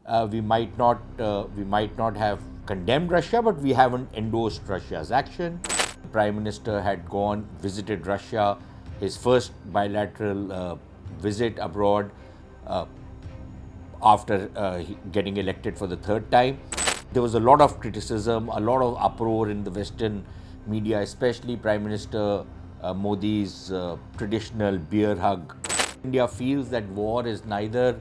We might not have condemned Russia, but we haven't endorsed Russia's action. The Prime Minister had visited Russia, his first bilateral visit abroad after getting elected for the third time. There was a lot of criticism, a lot of uproar in the Western media, especially Prime Minister Modi's traditional beer hug. India feels that war is neither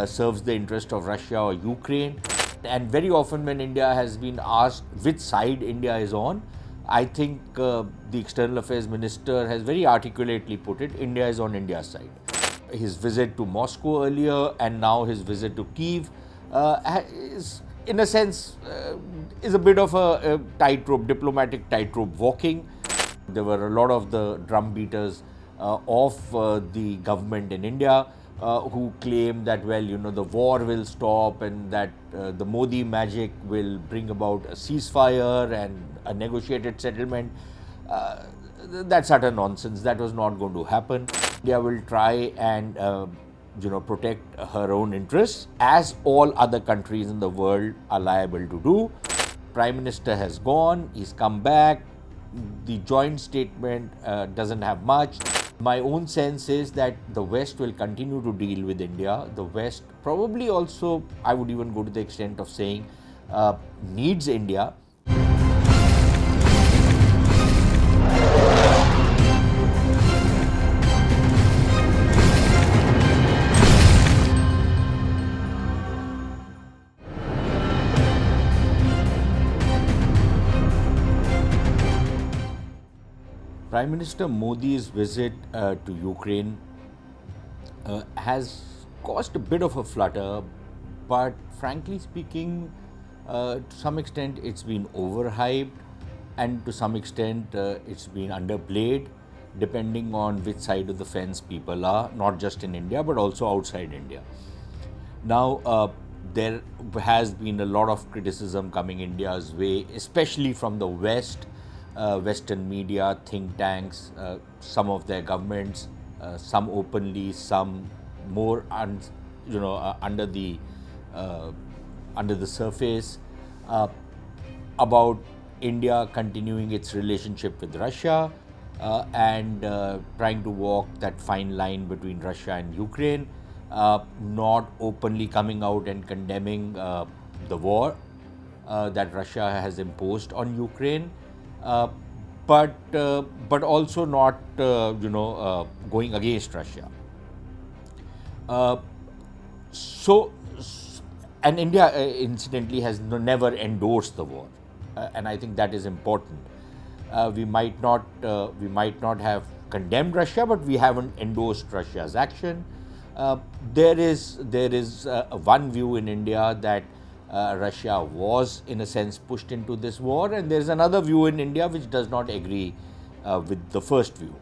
serves the interest of Russia or Ukraine. And very often when India has been asked which side India is on, I think the External Affairs Minister has very articulately put it, India is on India's side. His visit to Moscow earlier and now his visit to Kyiv is, in a sense, is a bit of a tightrope, diplomatic tightrope walking. There were a lot of the drum beaters of the government in India who claim that, well, the war will stop and that the Modi magic will bring about a ceasefire and a negotiated settlement. That's utter nonsense. That was not going to happen. India will try and protect her own interests, as all other countries in the world are liable to do. Prime Minister has gone, he's come back. The joint statement doesn't have much. My own sense is that the West will continue to deal with India. The West probably also, I would even go to the extent of saying, needs India. Prime Minister Modi's visit to Ukraine has caused a bit of a flutter, but frankly speaking, to some extent it's been overhyped and to some extent it's been underplayed, depending on which side of the fence people are, not just in India but also outside India. Now, there has been a lot of criticism coming India's way, especially from the West. Western media, think tanks, some of their governments, some openly, some more under the surface, about India continuing its relationship with Russia and trying to walk that fine line between Russia and Ukraine, not openly coming out and condemning the war that Russia has imposed on Ukraine. But also not going against Russia. And India incidentally has never endorsed the war, and I think that is important. We might not have condemned Russia, but we haven't endorsed Russia's action. There is one view in India that Russia was, in a sense, pushed into this war, and there is another view in India which does not agree with the first view.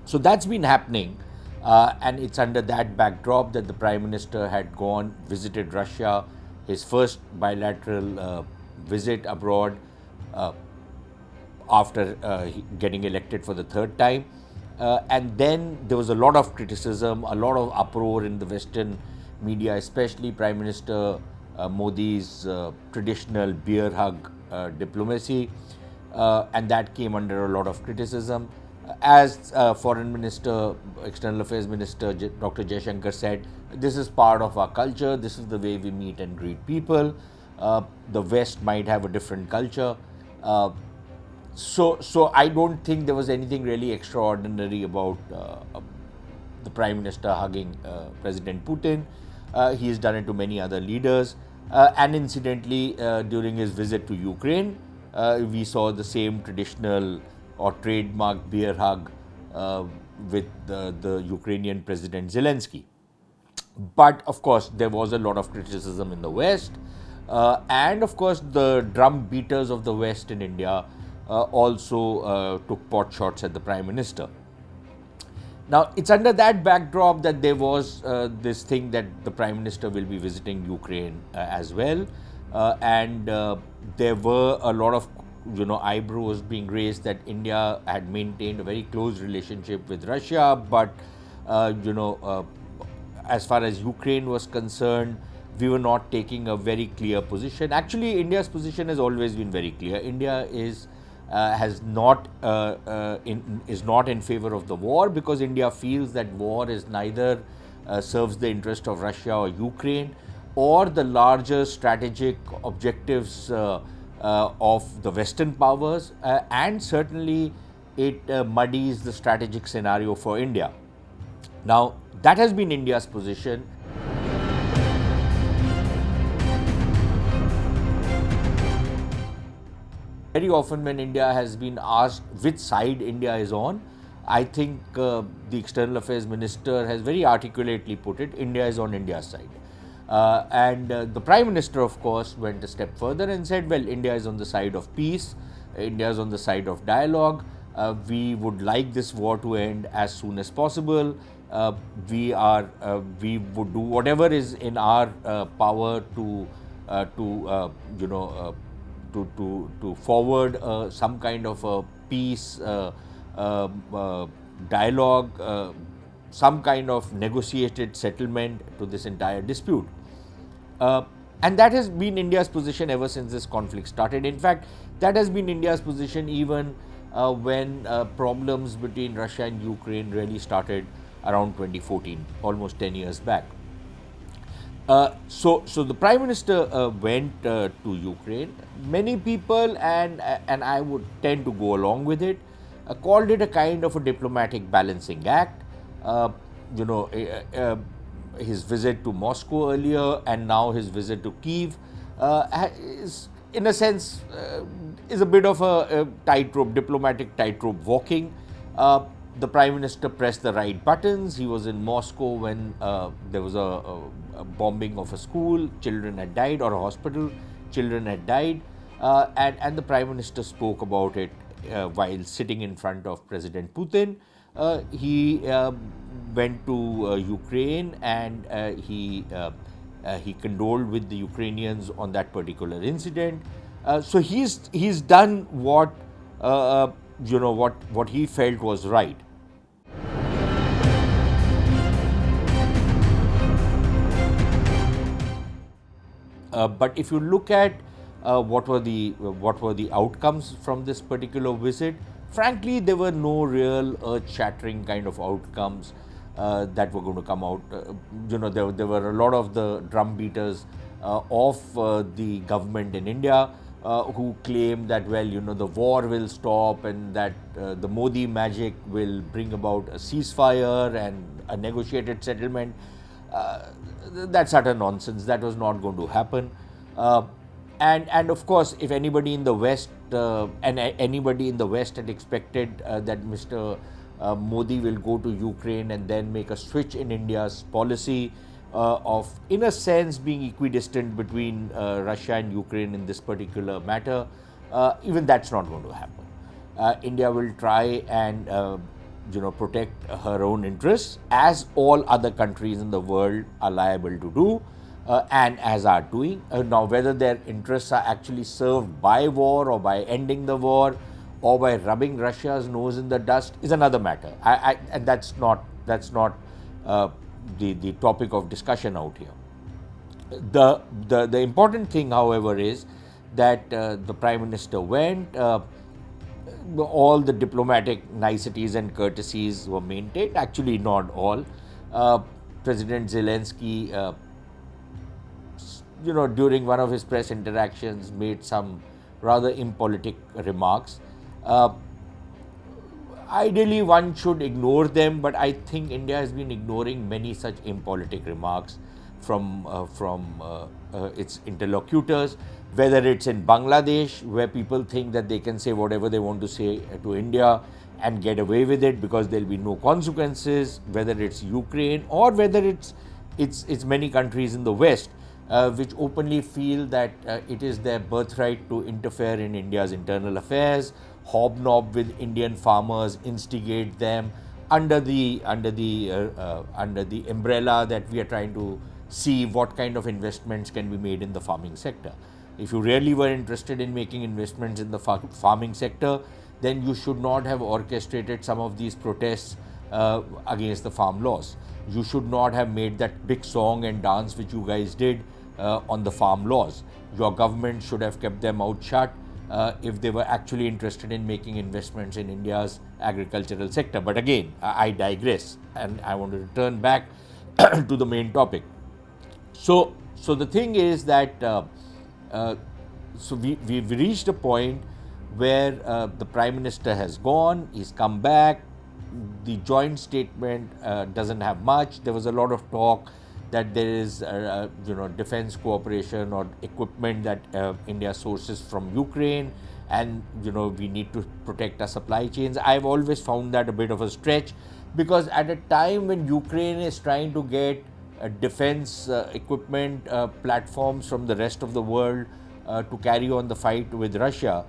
So that's been happening, and it's under that backdrop that the Prime Minister had visited Russia, his first bilateral visit abroad after getting elected for the third time. And then there was a lot of criticism, a lot of uproar in the Western media, especially Prime Minister Modi's traditional beer hug diplomacy, and that came under a lot of criticism. As Foreign Minister, External Affairs Minister Dr. Jaishankar said, this is part of our culture, this is the way we meet and greet people. The West might have a different culture. So I don't think there was anything really extraordinary about the Prime Minister hugging President Putin. He has done it to many other leaders. And incidentally, during his visit to Ukraine, we saw the same traditional or trademark beer hug with the Ukrainian President Zelensky. But of course, there was a lot of criticism in the West. And of course, the drum beaters of the West in India also took pot shots at the Prime Minister. Now, it's under that backdrop that there was this thing that the Prime Minister will be visiting Ukraine as well. And there were a lot of eyebrows being raised that India had maintained a very close relationship with Russia, but as far as Ukraine was concerned, we were not taking a very clear position. Actually, India's position has always been very clear. India is is not in favor of the war, because India feels that war is neither serves the interest of Russia or Ukraine, or the larger strategic objectives of the Western powers, and certainly it muddies the strategic scenario for India. Now, that has been India's position. Very often when India has been asked which side India is on, I think the External Affairs Minister has very articulately put it, India is on India's side. And the Prime Minister, of course, went a step further and said, well, India is on the side of peace, India is on the side of dialogue, we would like this war to end as soon as possible. We would do whatever is in our power to forward some kind of a peace dialogue, some kind of negotiated settlement to this entire dispute. And that has been India's position ever since this conflict started. In fact, that has been India's position even when problems between Russia and Ukraine really started around 2014, almost 10 years back. So the Prime Minister went to Ukraine. Many people, and I would tend to go along with it, called it a kind of a diplomatic balancing act. His visit to Moscow earlier and now his visit to Kyiv is, in a sense, is a bit of a tightrope, diplomatic tightrope walking. The Prime Minister pressed the right buttons. He was in Moscow when there was a bombing of a school, children had died, or a hospital, children had died, and the Prime Minister spoke about it while sitting in front of President Putin. He went to Ukraine and he condoled with the Ukrainians on that particular incident. So he's done what what he felt was right. But if you look at what were the outcomes from this particular visit, frankly, there were no real earth-shattering kind of outcomes that were going to come out. There were a lot of the drum beaters of the government in India who claim that, well, the war will stop and that the Modi magic will bring about a ceasefire and a negotiated settlement. That's utter nonsense. That was not going to happen. And of course, if anybody in the West anybody in the West had expected that Mr. Modi will go to Ukraine and then make a switch in India's policy of, in a sense, being equidistant between Russia and Ukraine in this particular matter, even that's not going to happen. India will try and protect her own interests, as all other countries in the world are liable to do, and as are doing. Now, whether their interests are actually served by war or by ending the war or by rubbing Russia's nose in the dust is another matter. And that's not the topic of discussion out here. The important thing, however, is that the Prime Minister went. All the diplomatic niceties and courtesies were maintained. Actually, not all. President Zelensky, during one of his press interactions, made some rather impolitic remarks. Ideally, one should ignore them, but I think India has been ignoring many such impolitic remarks from its interlocutors, whether it's in Bangladesh, where people think that they can say whatever they want to say to India and get away with it because there'll be no consequences, whether it's Ukraine or whether it's many countries in the West, which openly feel that it is their birthright to interfere in India's internal affairs, hobnob with Indian farmers, instigate them under the umbrella that we are trying to see what kind of investments can be made in the farming sector. If you really were interested in making investments in the farming sector, then you should not have orchestrated some of these protests against the farm laws. You should not have made that big song and dance which you guys did on the farm laws. Your government should have kept their mouth shut if they were actually interested in making investments in India's agricultural sector. But again, I digress, and I want to return back to the main topic. So the thing is that we've reached a point where the Prime Minister has gone, he's come back. The joint statement doesn't have much. There was a lot of talk that there is defense cooperation or equipment that India sources from Ukraine, and we need to protect our supply chains. I've always found that a bit of a stretch, because at a time when Ukraine is trying to get defense equipment platforms from the rest of the world to carry on the fight with Russia,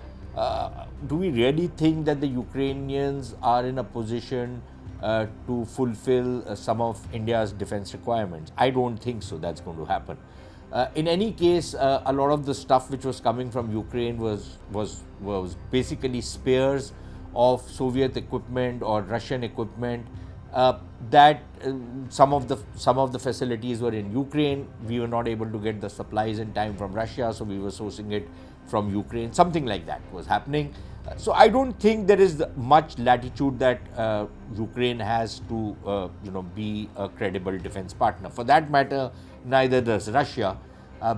do we really think that the Ukrainians are in a position to fulfill some of India's defense requirements? I don't think so. That's going to happen. In any case, a lot of the stuff which was coming from Ukraine was basically spares of Soviet equipment or Russian equipment. That some of the facilities were in Ukraine. We were not able to get the supplies in time from Russia, so we were sourcing it from Ukraine. Something like that was happening. So I don't think there is much latitude that Ukraine has to be a credible defense partner. For that matter, neither does Russia,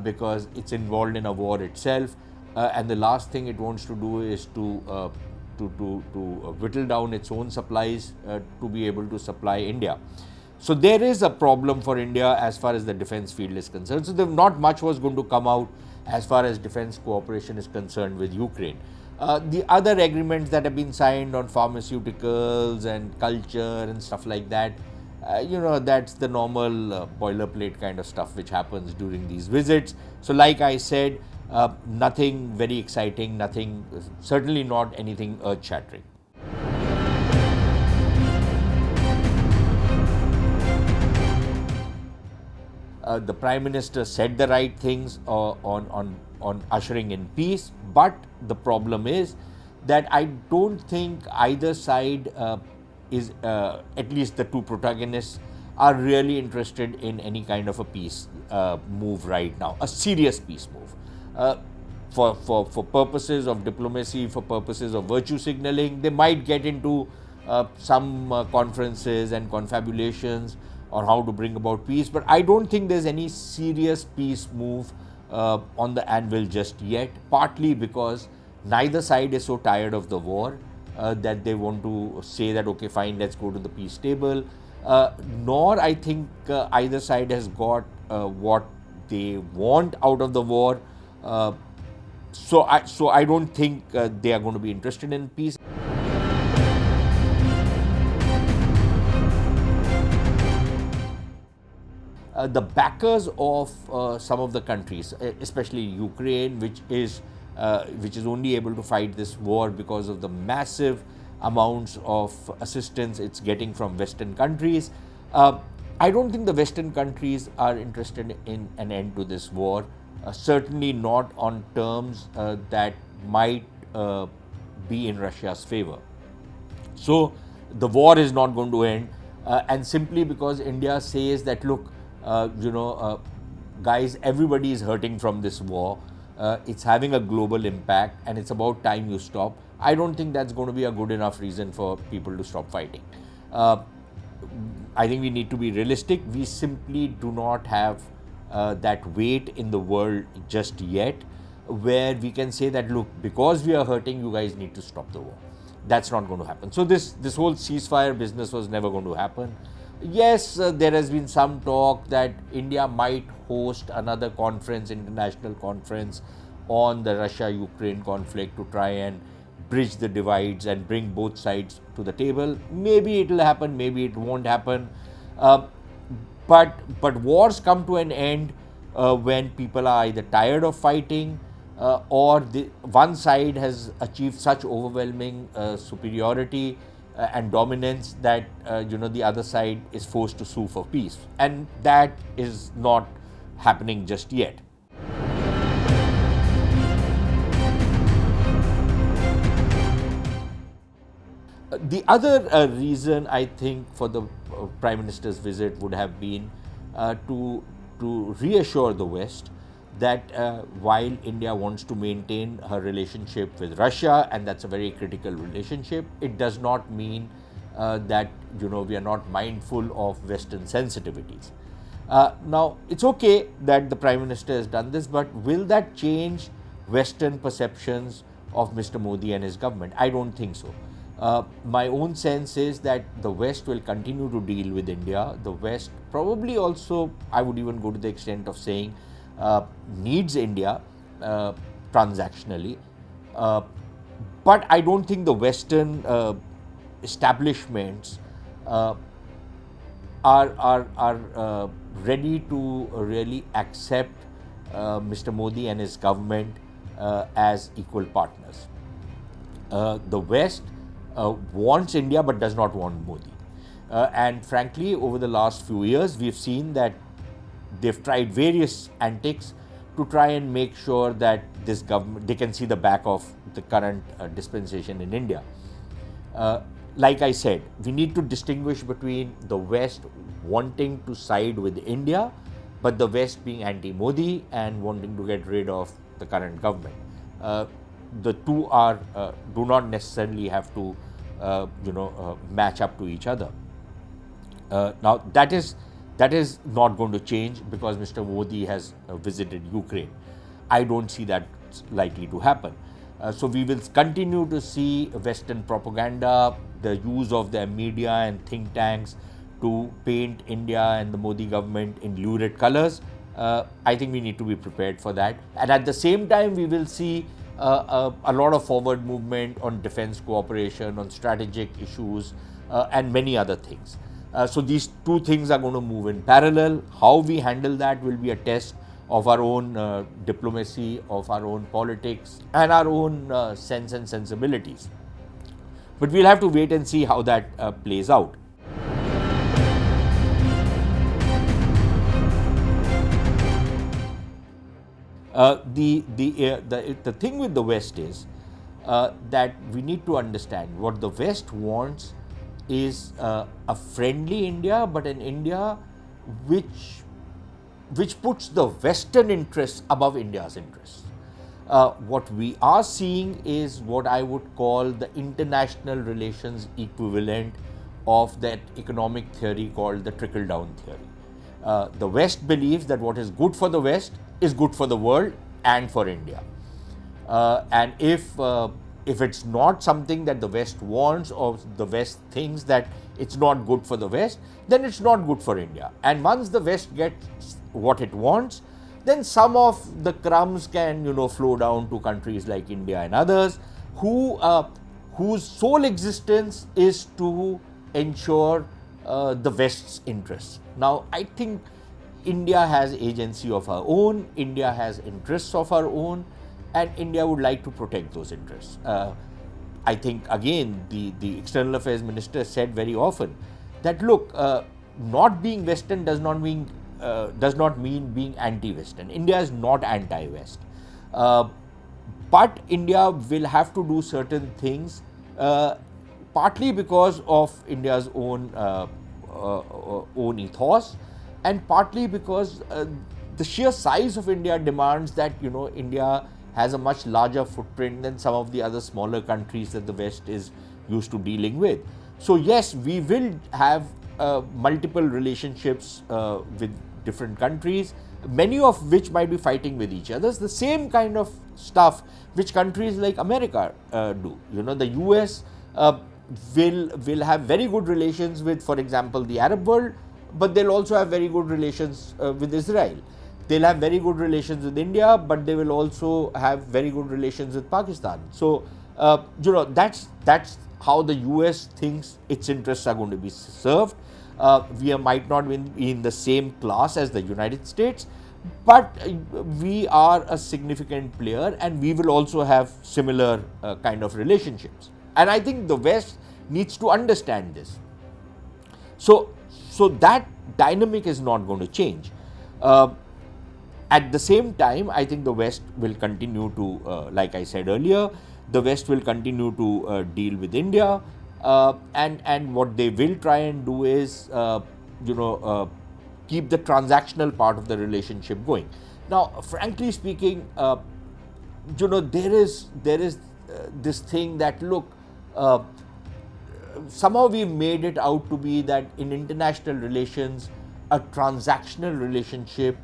because it's involved in a war itself, and the last thing it wants to do is to whittle down its own supplies to be able to supply India. So there is a problem for India as far as the defense field is concerned. So not much was going to come out as far as defense cooperation is concerned with Ukraine. The other agreements that have been signed on pharmaceuticals and culture and stuff like that, that's the normal boilerplate kind of stuff which happens during these visits. So like I said, nothing very exciting, nothing, certainly not anything earth-shattering. The Prime Minister said the right things on ushering in peace, but the problem is that I don't think either side is, at least the two protagonists, are really interested in any kind of a peace move right now, a serious peace move. For purposes of diplomacy, for purposes of virtue signaling, they might get into some conferences and confabulations on how to bring about peace, but I don't think there's any serious peace move on the anvil just yet, partly because neither side is so tired of the war that they want to say that, okay, fine, let's go to the peace table, nor I think either side has got what they want out of the war. So I don't think they are going to be interested in peace. The backers of some of the countries, especially Ukraine, which is only able to fight this war because of the massive amounts of assistance it's getting from Western countries. I don't think the Western countries are interested in an end to this war, certainly not on terms that might be in Russia's favor. So the war is not going to end, and simply because India says that, look, guys, everybody is hurting from this war. It's having a global impact, and it's about time you stop. I don't think that's going to be a good enough reason for people to stop fighting. I think we need to be realistic. We simply do not have that weight in the world just yet, where we can say that, look, because we are hurting, you guys need to stop the war. That's not going to happen. So this whole ceasefire business was never going to happen. Yes, there has been some talk that India might host another conference, international conference, on the Russia-Ukraine conflict to try and bridge the divides and bring both sides to the table. Maybe it will happen, maybe it won't happen. But wars come to an end when people are either tired of fighting or one side has achieved such overwhelming superiority and dominance that the other side is forced to sue for peace, and that is not happening just yet. The other reason I think for the Prime Minister's visit would have been to reassure the West that while India wants to maintain her relationship with Russia, and that's a very critical relationship, it does not mean that we are not mindful of Western sensitivities. Now, it's okay that the Prime Minister has done this, but will that change Western perceptions of Mr. Modi and his government? I don't think so. My own sense is that the West will continue to deal with India. The West probably also, I would even go to the extent of saying, needs India transactionally. But I don't think the Western establishments are ready to really accept Mr. Modi and his government as equal partners. The West wants India but does not want Modi. And frankly, over the last few years, we've seen that they've tried various antics to try and make sure that this government, they can see the back of the current dispensation in India. Like I said, we need to distinguish between the West wanting to side with India, but the West being anti-Modi and wanting to get rid of the current government. The two are do not necessarily have to match up to each other. Now that is not going to change because Mr. Modi has visited Ukraine. I don't see that likely to happen. So we will continue to see Western propaganda, the use of the media and think tanks to paint India and the Modi government in lurid colors. I think we need to be prepared for that. And at the same time, we will see a lot of forward movement on defense cooperation, on strategic issues, and many other things. So these two things are going to move in parallel. How we handle that will be a test of our own diplomacy, of our own politics, and our own sense and sensibilities. But we'll have to wait and see how that plays out. The thing with the West is that we need to understand what the West wants is a friendly India, but an India which puts the Western interests above India's interests. What we are seeing is what I would call the international relations equivalent of that economic theory called the trickle-down theory. The West believes that what is good for the West is good for the world and for India. And if it's not something that the West wants or the West thinks that it's not good for the West, then it's not good for India. And once the West gets what it wants, then some of the crumbs can flow down to countries like India and others whose sole existence is to ensure the West's interests. Now, I think India has agency of her own, India has interests of her own, and India would like to protect those interests. I think, again, the External Affairs Minister said very often that, look, not being Western does not mean being anti-Western. India is not anti-West. But India will have to do certain things, partly because of India's own ethos, and partly because the sheer size of India demands that India has a much larger footprint than some of the other smaller countries that the West is used to dealing with. So yes, we will have multiple relationships with different countries, many of which might be fighting with each other. The same kind of stuff which countries like America do. The US will have very good relations with, for example, the Arab world, but they'll also have very good relations with Israel. They'll have very good relations with India, but they will also have very good relations with Pakistan. So, that's how the US thinks its interests are going to be served. We might not be in the same class as the United States, but we are a significant player and we will also have similar kind of relationships. And I think the West needs to understand this. So that dynamic is not going to change. At the same time, I think the West will continue to, like I said earlier, the West will continue to deal with India, and what they will try and do is, keep the transactional part of the relationship going. Now, frankly speaking, there is this thing that, look, somehow we've made it out to be that in international relations, a transactional relationship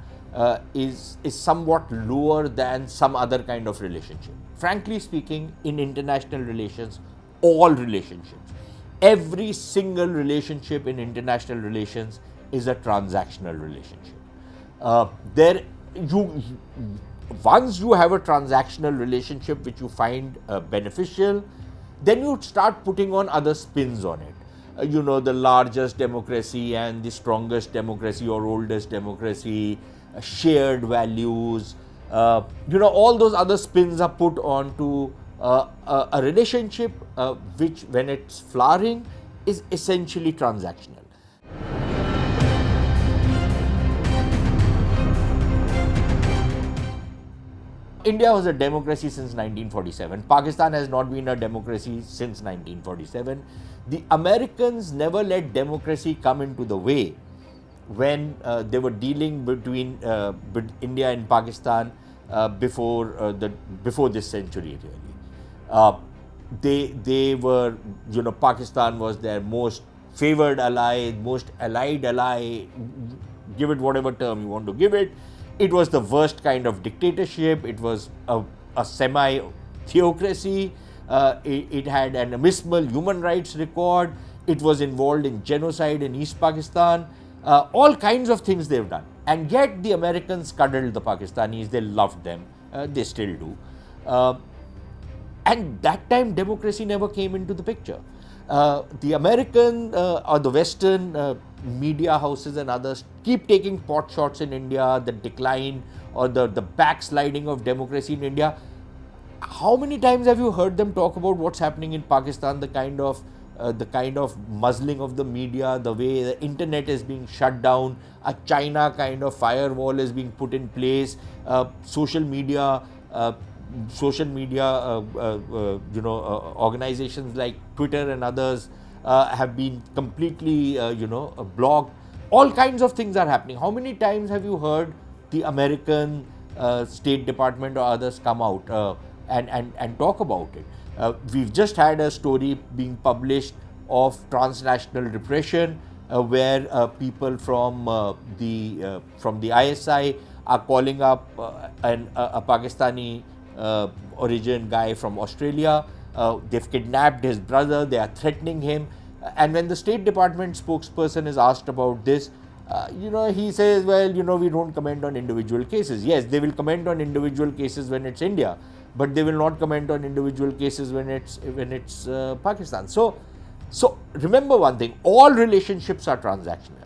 is somewhat lower than some other kind of relationship. Frankly speaking, in international relations, all relationships, every single relationship in international relations is a transactional relationship. Once you have a transactional relationship which you find beneficial, then you start putting on other spins on it. The largest democracy and the strongest democracy or oldest democracy, shared values, all those other spins are put onto a relationship which, when it's flowering, is essentially transactional. India was a democracy since 1947. Pakistan has not been a democracy since 1947. The Americans never let democracy come into the way when they were dealing between India and Pakistan before this century, really. They were, Pakistan was their most favored ally, most allied ally, give it whatever term you want to give it. It was the worst kind of dictatorship. It was a semi-theocracy. It had an abysmal human rights record. It was involved in genocide in East Pakistan. All kinds of things they've done. And yet the Americans cuddled the Pakistanis. They loved them. They still do. And that time democracy never came into the picture. The American or the Western media houses and others keep taking pot shots in India, the decline or the backsliding of democracy in India. How many times have you heard them talk about what's happening in Pakistan, the kind of muzzling of the media, the way the internet is being shut down, a China kind of firewall is being put in place, social media, organizations like Twitter and others have been completely, blocked. All kinds of things are happening. How many times have you heard the American State Department or others come out and talk about it? We've just had a story being published of transnational repression, where people from the ISI are calling up a Pakistani origin guy from Australia. They've kidnapped his brother. They are threatening him. And when the State Department spokesperson is asked about this, he says, well, we don't comment on individual cases. Yes, they will comment on individual cases when it's India, but they will not comment on individual cases when it's Pakistan. So remember one thing: all relationships are transactional,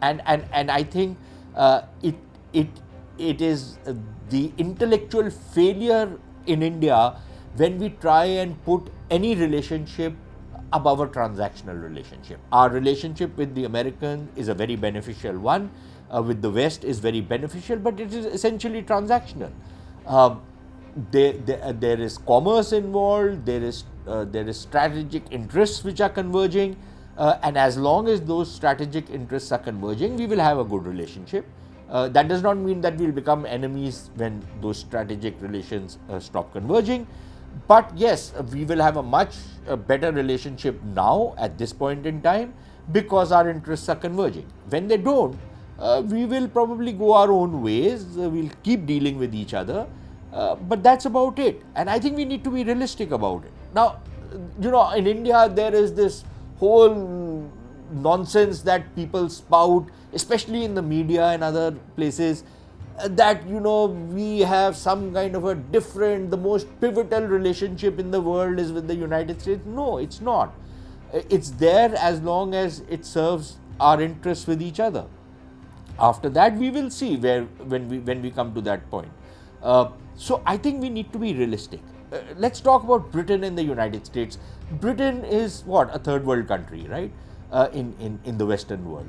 and I think it is the intellectual failure in India when we try and put any relationship above a transactional relationship. Our relationship with the American is a very beneficial one, with the West is very beneficial, but it is essentially transactional. There is commerce involved, there is strategic interests which are converging, and as long as those strategic interests are converging, we will have a good relationship. That does not mean that we'll become enemies when those strategic relations stop converging. But yes, we will have a much better relationship now at this point in time because our interests are converging. When they don't, we will probably go our own ways. We'll keep dealing with each other. But that's about it. And I think we need to be realistic about it. Now, in India, there is this whole nonsense that people spout, especially in the media and other places, that we have some kind of a different, the most pivotal relationship in the world is with the United States. No, it's not. It's there as long as it serves our interests with each other. After that, we will see when we come to that point. So I think we need to be realistic. Let's talk about Britain and the United States. Britain is what, a third world country, right? In the Western world.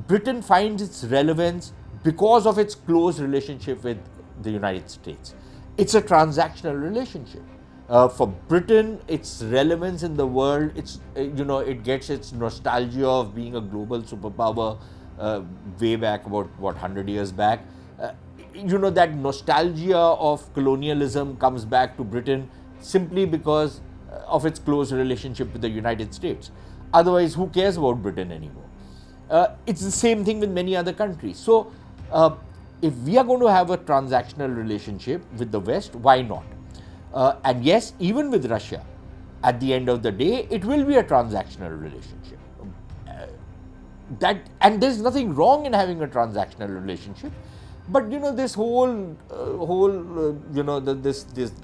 Britain finds its relevance because of its close relationship with the United States. It's a transactional relationship. For Britain, its relevance in the world, it gets its nostalgia of being a global superpower way back about 100 years back. that nostalgia of colonialism comes back to Britain simply because of its close relationship with the United States. Otherwise, who cares about Britain anymore? It's the same thing with many other countries. So, if we are going to have a transactional relationship with the West, why not? And yes, even with Russia, at the end of the day, it will be a transactional relationship. And there's nothing wrong in having a transactional relationship, but this whole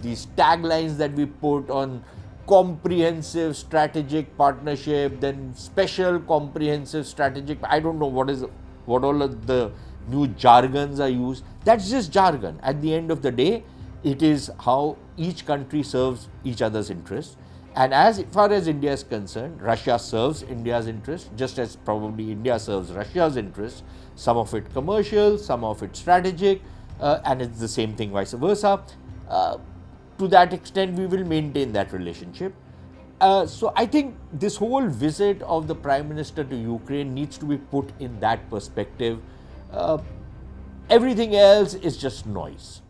these taglines that we put on comprehensive strategic partnership, then special comprehensive strategic, I don't know what all of the new jargons are used. That's just jargon. At the end of the day, it is how each country serves each other's interests. And as far as India is concerned, Russia serves India's interest, just as probably India serves Russia's interest, some of it commercial, some of it strategic, and it's the same thing vice versa. To that extent, we will maintain that relationship. So I think this whole visit of the Prime Minister to Ukraine needs to be put in that perspective. Everything else is just noise.